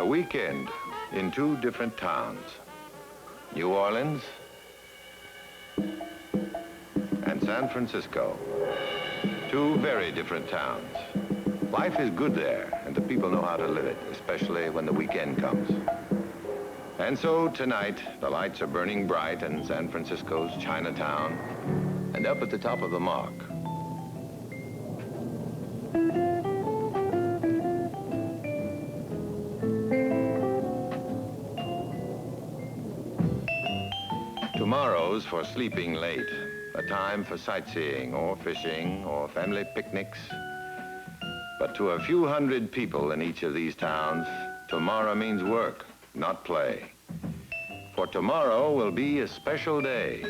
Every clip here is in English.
A weekend in two different towns, New Orleans and San Francisco. Two very different towns. Life is good there, and the people know how to live it, especially when the weekend comes. And so tonight, the lights are burning bright in San Francisco's Chinatown, and up at the top of the mark, tomorrow's for sleeping late, a time for sightseeing or fishing or family picnics. But to a few hundred people in each of these towns, tomorrow means work, not play. For tomorrow will be a special day.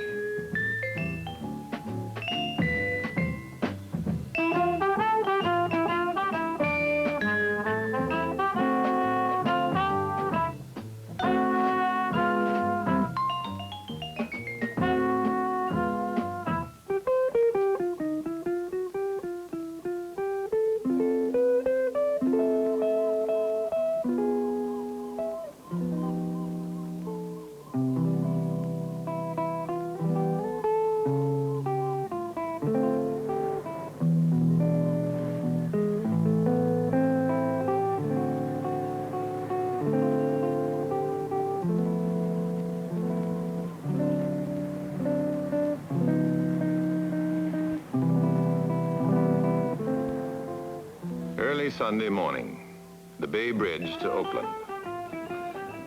Early Sunday morning, the Bay Bridge to Oakland.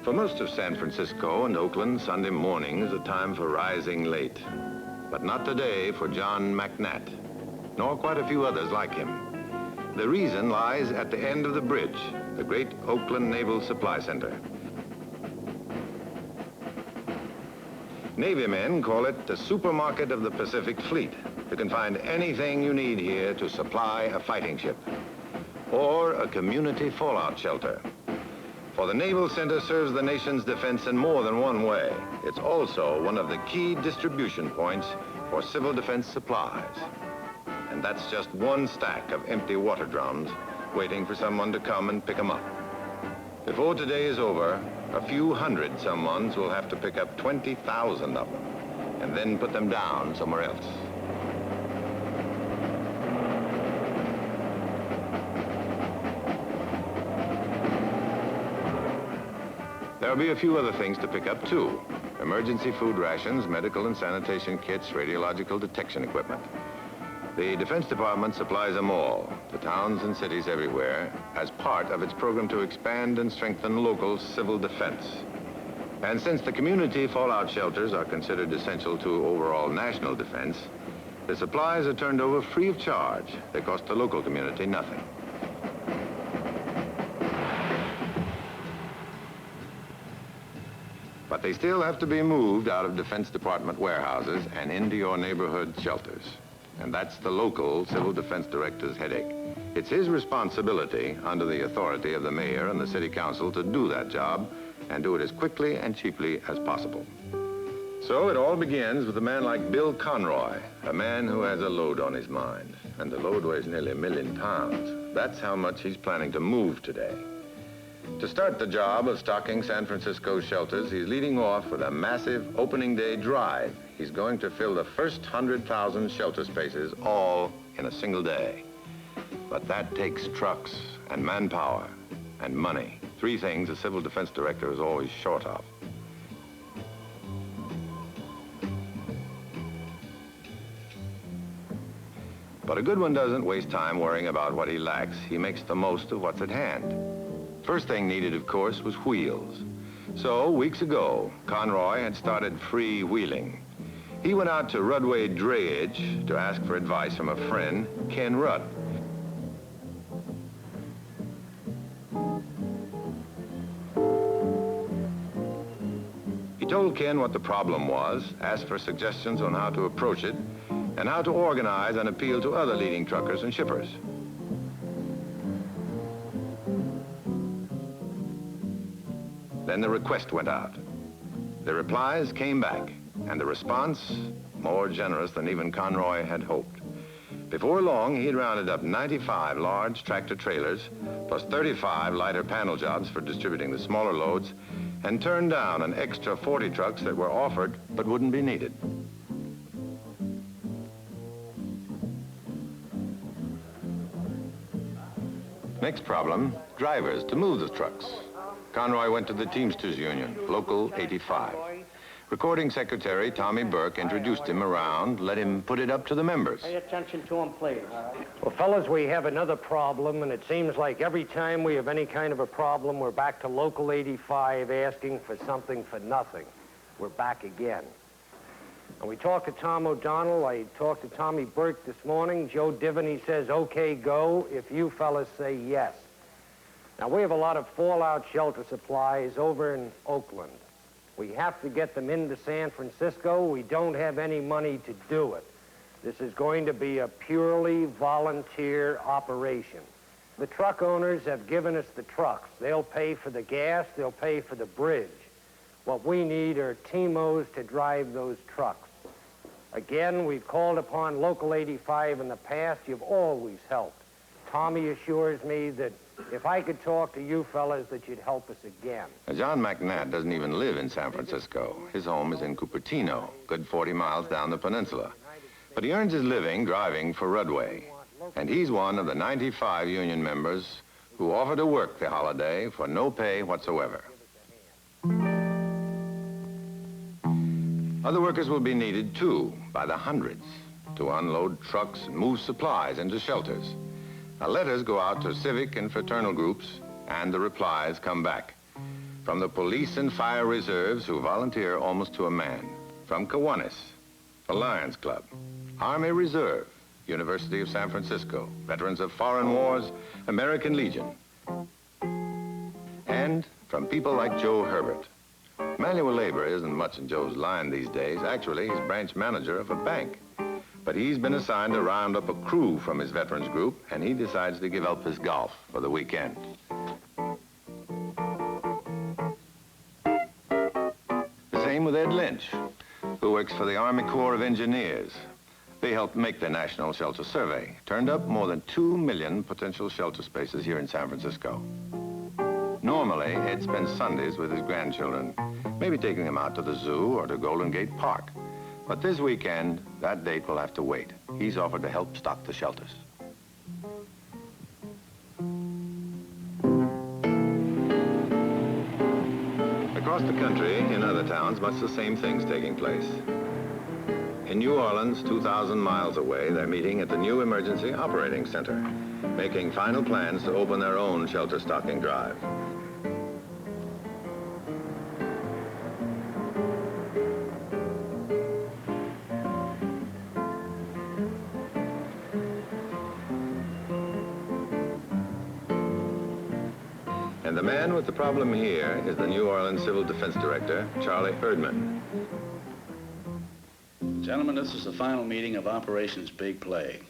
For most of San Francisco and Oakland, Sunday morning is a time for rising late. But not today for John McNatt, nor quite a few others like him. The reason lies at the end of the bridge, the great Oakland Naval Supply Center. Navy men call it the supermarket of the Pacific Fleet. You can find anything you need here to supply a fighting ship, or a community fallout shelter. For the Naval Center serves the nation's defense in more than one way. It's also one of the key distribution points for civil defense supplies. And that's just one stack of empty water drums waiting for someone to come and pick them up. Before today is over, a few hundred someones will have to pick up 20,000 of them and then put them down somewhere else. There'll be a few other things to pick up, too. Emergency food rations, medical and sanitation kits, radiological detection equipment. The Defense Department supplies them all, to towns and cities everywhere, as part of its program to expand and strengthen local civil defense. And since the community fallout shelters are considered essential to overall national defense, the supplies are turned over free of charge. They cost the local community nothing. But they still have to be moved out of Defense Department warehouses and into your neighborhood shelters. And that's the local Civil Defense Director's headache. It's his responsibility, under the authority of the mayor and the city council, to do that job and do it as quickly and cheaply as possible. So it all begins with a man like Bill Conroy, a man who has a load on his mind. And the load weighs nearly 1 million pounds. That's how much he's planning to move today. To start the job of stocking San Francisco's shelters, he's leading off with a massive opening day drive. He's going to fill the first 100,000 shelter spaces all in a single day. But that takes trucks and manpower and money. Three things a civil defense director is always short of. But a good one doesn't waste time worrying about what he lacks. He makes the most of what's at hand. First thing needed, of course, was wheels. So, weeks ago, Conroy had started freewheeling. He went out to Rudway Drayage to ask for advice from a friend, Ken Rudd. He told Ken what the problem was, asked for suggestions on how to approach it, and how to organize and appeal to other leading truckers and shippers. Then the request went out. The replies came back, and the response more generous than even Conroy had hoped. Before long, he'd rounded up 95 large tractor trailers, plus 35 lighter panel jobs for distributing the smaller loads, and turned down an extra 40 trucks that were offered but wouldn't be needed. Next problem, drivers to move the trucks. Conroy went to the Teamsters Union, Local 85. Recording Secretary Tommy Burke introduced him around, let him put it up to the members. Pay attention to him, please. Well, fellas, we have another problem, and it seems like every time we have any kind of a problem, we're back to Local 85 asking for something for nothing. We're back again. And we talked to Tom O'Donnell. I talked to Tommy Burke this morning. Joe Divany says, okay, go, if you fellas say yes. Now, we have a lot of fallout shelter supplies over in Oakland. We have to get them into San Francisco. We don't have any money to do it. This is going to be a purely volunteer operation. The truck owners have given us the trucks. They'll pay for the gas. They'll pay for the bridge. What we need are TMOs to drive those trucks. Again, we've called upon Local 85 in the past. You've always helped. Tommy assures me that if I could talk to you fellas, that you'd help us again. Now, John McNatt doesn't even live in San Francisco. His home is in Cupertino, good 40 miles down the peninsula. But he earns his living driving for Rudway. And he's one of the 95 union members who offer to work the holiday for no pay whatsoever. Other workers will be needed, too, by the hundreds, to unload trucks and move supplies into shelters. Now, letters go out to civic and fraternal groups, and the replies come back. From the police and fire reserves, who volunteer almost to a man. From Kiwanis, the Lions Club, Army Reserve, University of San Francisco, Veterans of Foreign Wars, American Legion. And from people like Joe Herbert. Manual labor isn't much in Joe's line these days. Actually, he's branch manager of a bank. But he's been assigned to round up a crew from his veterans group, and he decides to give up his golf for the weekend. The same with Ed Lynch, who works for the Army Corps of Engineers. They helped make the National Shelter Survey. Turned up more than 2 million potential shelter spaces here in San Francisco. Normally, Ed spends Sundays with his grandchildren, maybe taking them out to the zoo or to Golden Gate Park. But this weekend, that date will have to wait. He's offered to help stock the shelters. Across the country, in other towns, much the same thing's taking place. In New Orleans, 2,000 miles away, they're meeting at the new Emergency Operating Center, making final plans to open their own shelter stocking drive. And the man with the problem here is the New Orleans Civil Defense Director, Charlie Byrd. Gentlemen, this is the final meeting of Operations Big Play.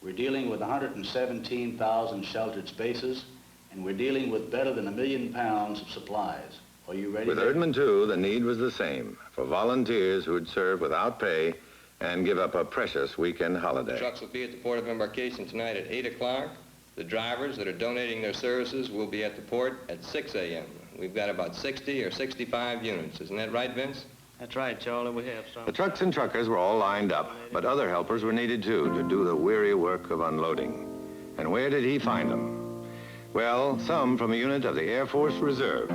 We're dealing with 117,000 sheltered spaces, and we're dealing with better than 1 million pounds of supplies. Are you ready? With Erdman, too, the need was the same, for volunteers who would serve without pay and give up a precious weekend holiday. Trucks will be at the port of embarkation tonight at 8 o'clock. The drivers that are donating their services will be at the port at 6 a.m. We've got about 60 or 65 units. Isn't that right, Vince? That's right, Charlie. We have some. The trucks and truckers were all lined up, but other helpers were needed, too, to do the weary work of unloading. And where did he find them? Well, some from a unit of the Air Force Reserve.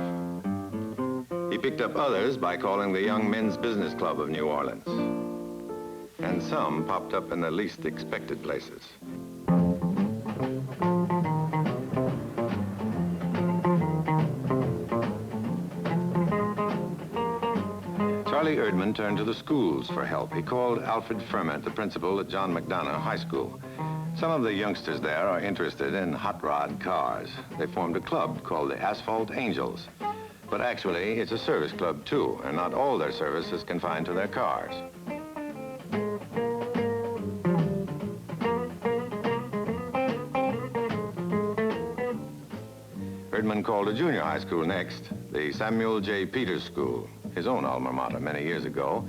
He picked up others by calling the Young Men's Business Club of New Orleans. And some popped up in the least expected places. Charlie Erdman turned to the schools for help. He called Alfred Ferment, the principal at John McDonough High School. Some of the youngsters there are interested in hot rod cars. They formed a club called the Asphalt Angels. But actually, it's a service club, too, and not all their service is confined to their cars. Erdman called a junior high school next, the Samuel J. Peters School, his own alma mater many years ago.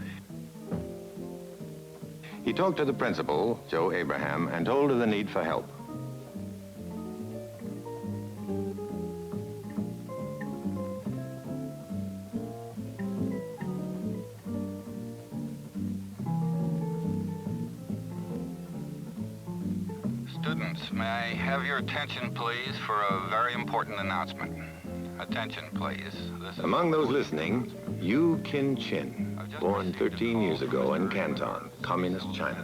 He talked to the principal, Joe Abraham, and told her the need for help. Students, may I have your attention, please, for a very important announcement. Attention, please. Among those listening, Yu Kin Chin, born 13 years ago in Canton, Communist China.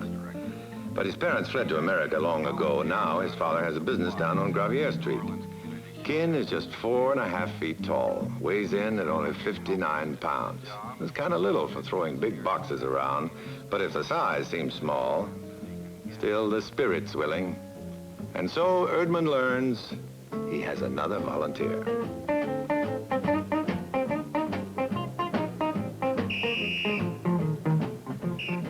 But his parents fled to America long ago. Now his father has a business down on Gravier Street. Kin is just 4.5 feet tall, weighs in at only 59 pounds. It's kind of little for throwing big boxes around, but if the size seems small, still the spirit's willing. And so Erdman learns he has another volunteer.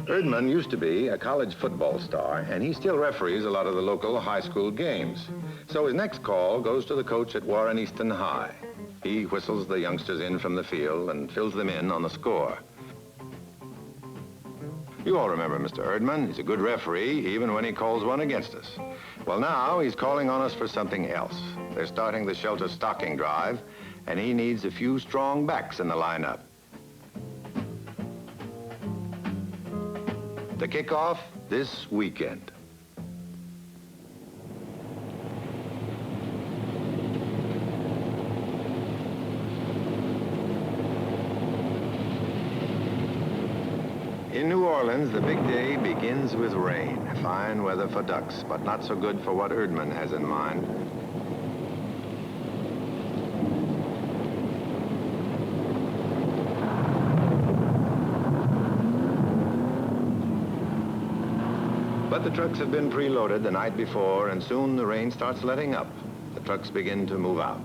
Erdman used to be a college football star, and he still referees a lot of the local high school games. So his next call goes to the coach at Warren Easton High. He whistles the youngsters in from the field and fills them in on the score. You all remember Mr. Erdman. He's a good referee, even when he calls one against us. Well, now he's calling on us for something else. They're starting the shelter stocking drive, and he needs a few strong backs in the lineup. The kickoff this weekend. In New Orleans, the big day begins with rain. Fine weather for ducks, but not so good for what Erdman has in mind. But the trucks have been preloaded the night before, and soon the rain starts letting up. The trucks begin to move out.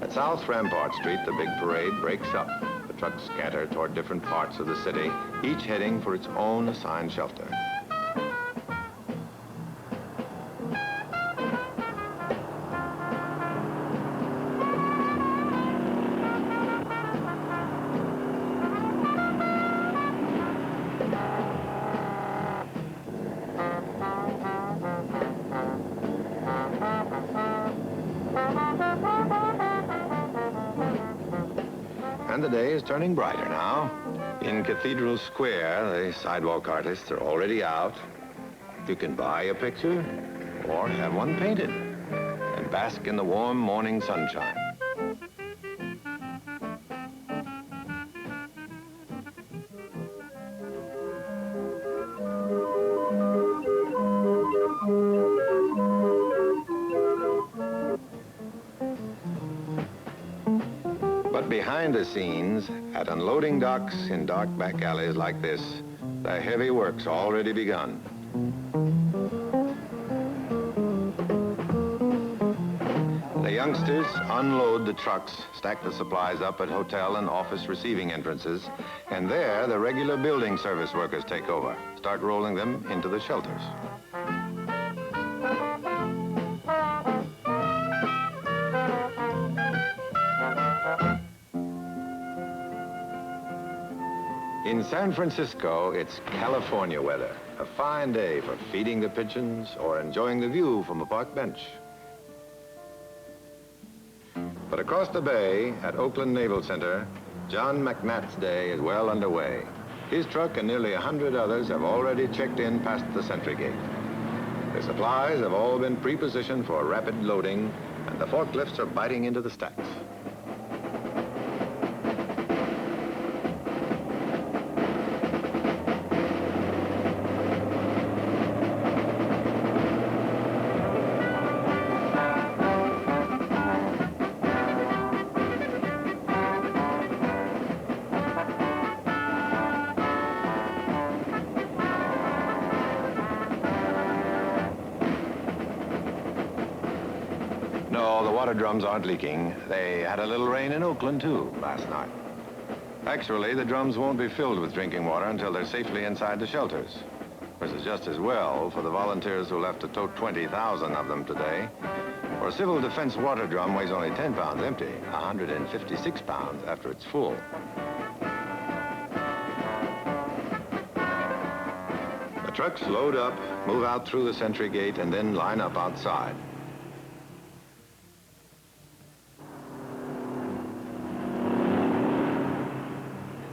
At South Rampart Street, the big parade breaks up. The trucks scatter toward different parts of the city, each heading for its own assigned shelter. And the day is turning brighter now. In Cathedral Square, the sidewalk artists are already out. You can buy a picture or have one painted and bask in the warm morning sunshine. But behind the scenes, at unloading docks in dark back alleys like this, the heavy work's already begun. The youngsters unload the trucks, stack the supplies up at hotel and office receiving entrances, and there the regular building service workers take over, start rolling them into the shelters. In San Francisco, it's California weather. A fine day for feeding the pigeons or enjoying the view from a park bench. But across the bay at Oakland Naval Center, John McNatt's day is well underway. His truck and nearly 100 others have already checked in past the sentry gate. The supplies have all been pre-positioned for rapid loading, and the forklifts are biting into the stacks. No, the water drums aren't leaking. They had a little rain in Oakland, too, last night. Actually, the drums won't be filled with drinking water until they're safely inside the shelters. Which is just as well for the volunteers who'll have to tote 20,000 of them today. For a civil defense water drum weighs only 10 pounds empty, 156 pounds after it's full. The trucks load up, move out through the sentry gate, and then line up outside.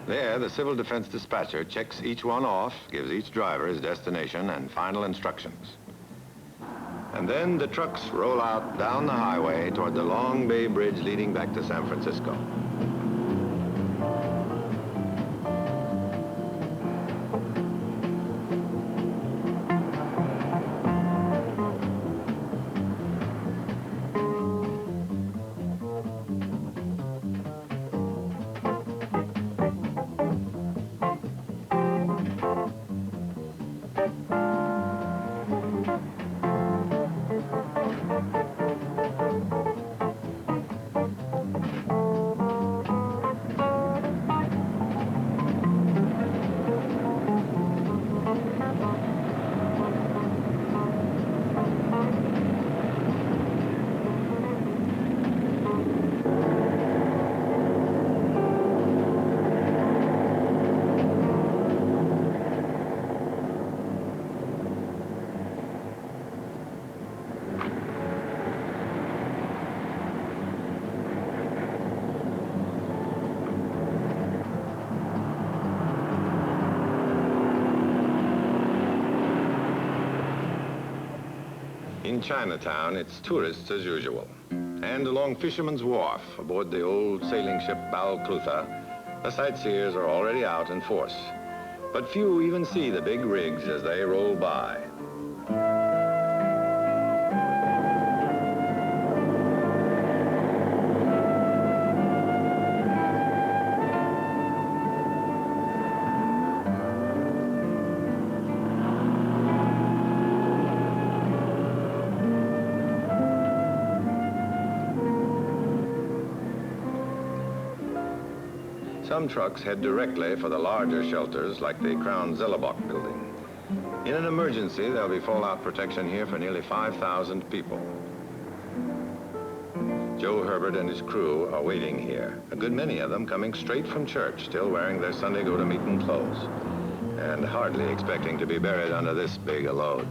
There, the civil defense dispatcher checks each one off, gives each driver his destination and final instructions. And then the trucks roll out down the highway toward the Long Bay Bridge leading back to San Francisco. In Chinatown, it's tourists as usual. And along Fisherman's Wharf, aboard the old sailing ship Balclutha, the sightseers are already out in force. But few even see the big rigs as they roll by. Some trucks head directly for the larger shelters like the Crown Zellebach building. In an emergency, there'll be fallout protection here for nearly 5,000 people. Joe Herbert and his crew are waiting here, a good many of them coming straight from church, still wearing their Sunday go-to-meeting clothes, and hardly expecting to be buried under this big a load.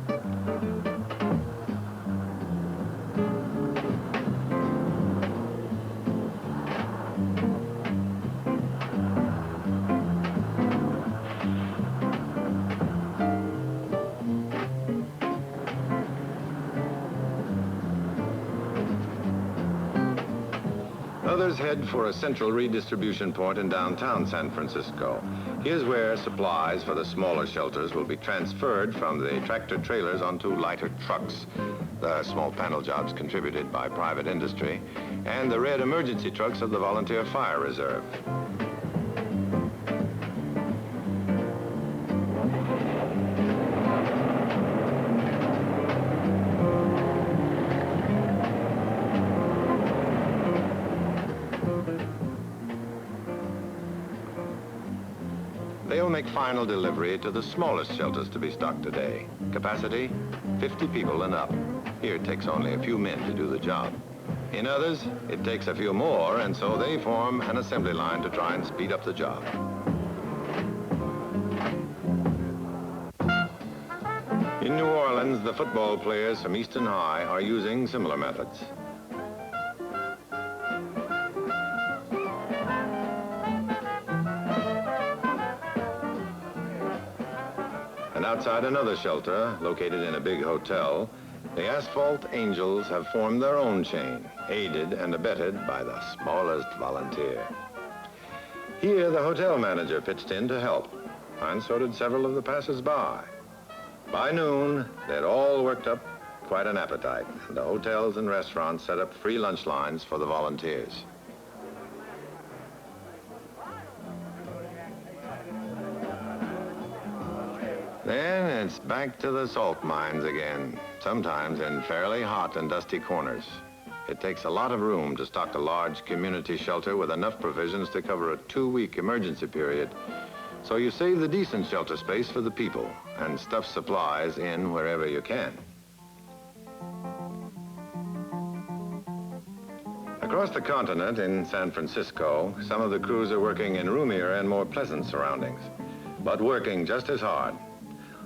Others head for a central redistribution point in downtown San Francisco. Here's where supplies for the smaller shelters will be transferred from the tractor trailers onto lighter trucks, the small panel jobs contributed by private industry, and the red emergency trucks of the Volunteer Fire Reserve. They'll make final delivery to the smallest shelters to be stocked today. Capacity, 50 people and up. Here it takes only a few men to do the job. In others, it takes a few more, and so they form an assembly line to try and speed up the job. In New Orleans, the football players from Eastern High are using similar methods. And outside another shelter, located in a big hotel, the Asphalt Angels have formed their own chain, aided and abetted by the smallest volunteer. Here, the hotel manager pitched in to help, and so did several of the passers-by. By noon, they'd all worked up quite an appetite, and the hotels and restaurants set up free lunch lines for the volunteers. Then it's back to the salt mines again, sometimes in fairly hot and dusty corners. It takes a lot of room to stock a large community shelter with enough provisions to cover a 2-week emergency period. So you save the decent shelter space for the people and stuff supplies in wherever you can. Across the continent in San Francisco, some of the crews are working in roomier and more pleasant surroundings, but working just as hard.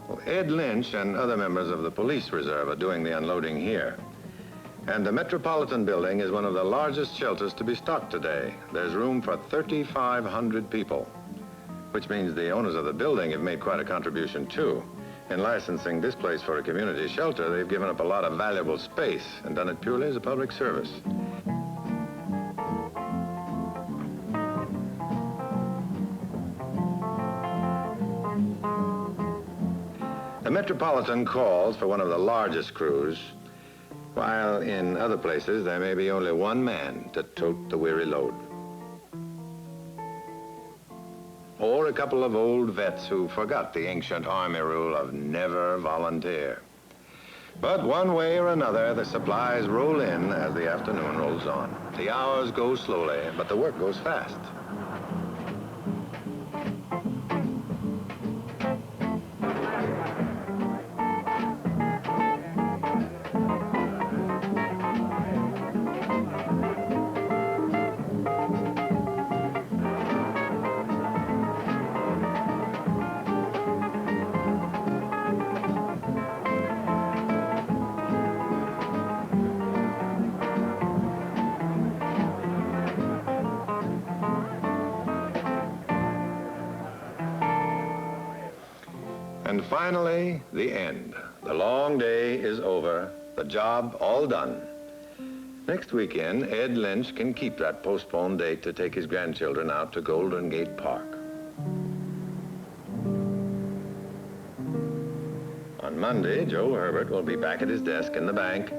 Well, Ed Lynch and other members of the police reserve are doing the unloading here. And the Metropolitan Building is one of the largest shelters to be stocked today. There's room for 3,500 people, which means the owners of the building have made quite a contribution too. In licensing this place for a community shelter, they've given up a lot of valuable space and done it purely as a public service. The Metropolitan calls for one of the largest crews, while in other places there may be only one man to tote the weary load. Or a couple of old vets who forgot the ancient Army rule of never volunteer. But one way or another, the supplies roll in as the afternoon rolls on. The hours go slowly, but the work goes fast. And finally, the end. The long day is over, the job all done. Next weekend, Ed Lynch can keep that postponed date to take his grandchildren out to Golden Gate Park. On Monday, Joe Herbert will be back at his desk in the bank,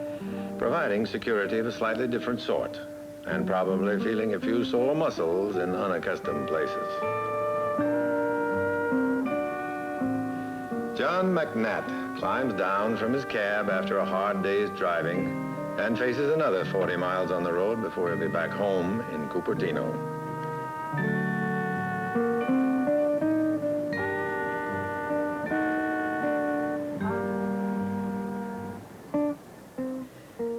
providing security of a slightly different sort, and probably feeling a few sore muscles in unaccustomed places. John McNatt climbs down from his cab after a hard day's driving and faces another 40 miles on the road before he'll be back home in Cupertino.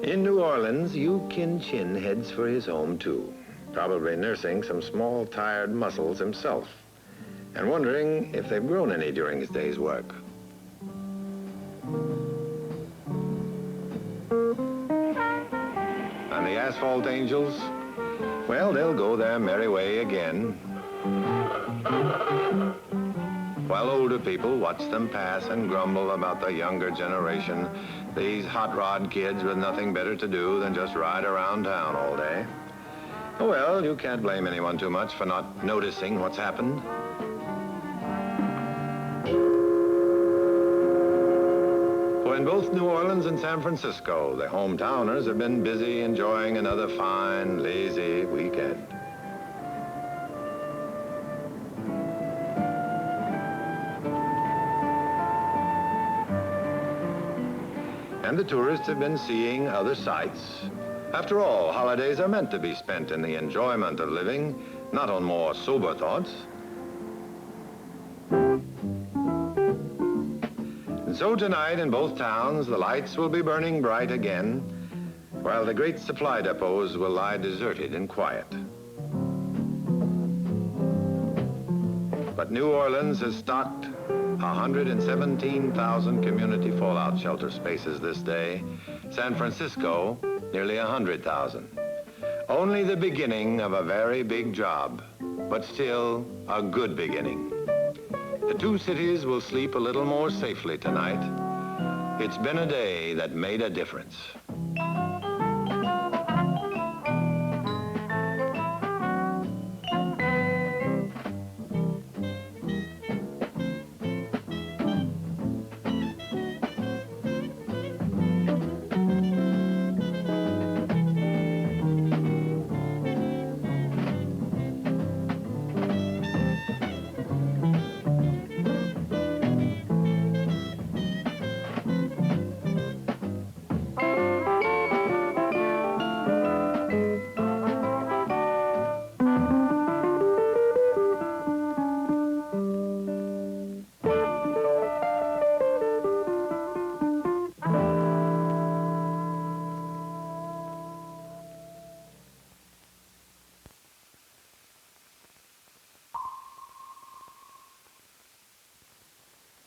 In New Orleans, Yu Kin Chin heads for his home, too, probably nursing some small, tired muscles himself and wondering if they've grown any during his day's work. And the Asphalt Angels, well, they'll go their merry way again, while older people watch them pass and grumble about the younger generation, these hot rod kids with nothing better to do than just ride around town all day. Well, you can't blame anyone too much for not noticing what's happened. For in both New Orleans and San Francisco, the hometowners have been busy enjoying another fine, lazy weekend. And the tourists have been seeing other sights. After all, holidays are meant to be spent in the enjoyment of living, not on more sober thoughts. And so tonight in both towns, the lights will be burning bright again, while the great supply depots will lie deserted and quiet. But New Orleans has stocked 117,000 community fallout shelter spaces this day. San Francisco, nearly 100,000. Only the beginning of a very big job, but still a good beginning. The two cities will sleep a little more safely tonight. It's been a day that made a difference.